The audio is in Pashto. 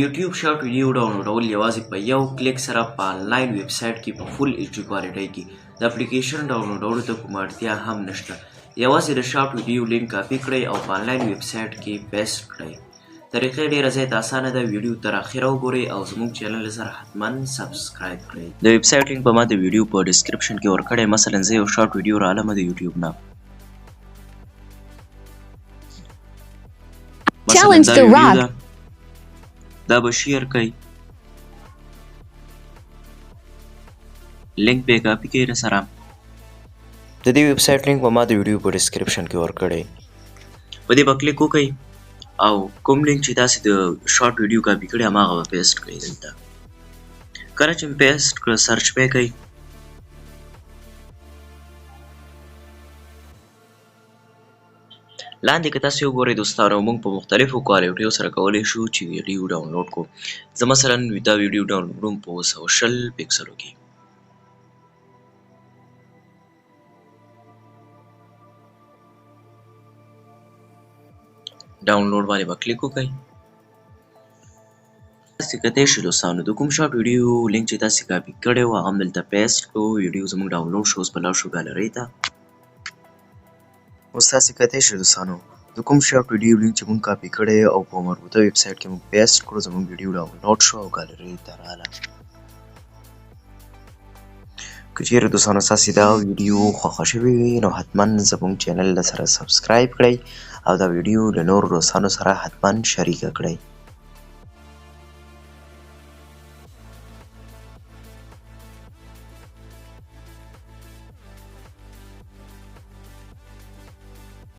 یوټیوب شارټ ویډیو ډاونلوډول یوازې په یو کلیک سره په آنلاین ویب سایټ کې په فول ایچ ډي کوالټۍ کې د اپلیکیشن ډاونلوډولو ته کومه اړتیا هم نشته. یوازې د شارټ ویډیو لینک کاپي کړئ او په آنلاین ویب سایټ کې پیسټ کړئ. طریقې ډېره زیاته اسانه ده. ویډیو تر اخره وګورئ او زموږ چینل سره حتما سبسکرایب کړئ. د ویب سایټ لینک به ما د ویډیو په ډسکرپشن کې ورکړی. مثلا زه یو شارټ ویډیو رالمه د یوټیوب نه. Challenge the rock. دا به شیر کوي، لینک به کاپي کوي سره. د دې ویب سایټ لینک به ما د ویډیو په ډسکرپشن کې ورکړی. په دې به کلیک وکړئ او کوم لینک چې تاسې د شارټ ویډیو کاپي کړی هماغه به پیسټ کړئ دلته. کله چې مې پیسټ کړه سرچ به کوئ. لاندې که تاسې وګورئ دوستانو، موږ په مختلفو کوالټیو سره کولی شو چې ویډیو ډاونلوډ کړو. زه مثلا دا ویډیو ډاونلوډوم په 220 پکسلو کې. ډاونلوډ باندې به کلیک وکړئ. تاسې کتلی شئ دوستانو د کوم شارټ ویډیو لینک چې تاسې کاپي کړی و هغه هم دلته پیسټ کړو. ویډیو زموږ ډاونلوډ شو. اوس به لاړ شو ګالرۍ ته. اوس تاسې کتلی شئ دوستانو د کوم شارټ ویډیو لینک چې موږ کاپي کړی او په مربوطه ویب سایټ کې موږ پیسټ کړو زموږ ویډیو ډاونلوډ شو او ګالرۍ ته راغله. که چیرې دوستانو ستاسې دا ویډیو خوښه شوې وي نو حتما زموږ چینل سره سبسکرایب کړئ او دا ویډیو له نورو دوستانو سره حتما شریکه کړئ.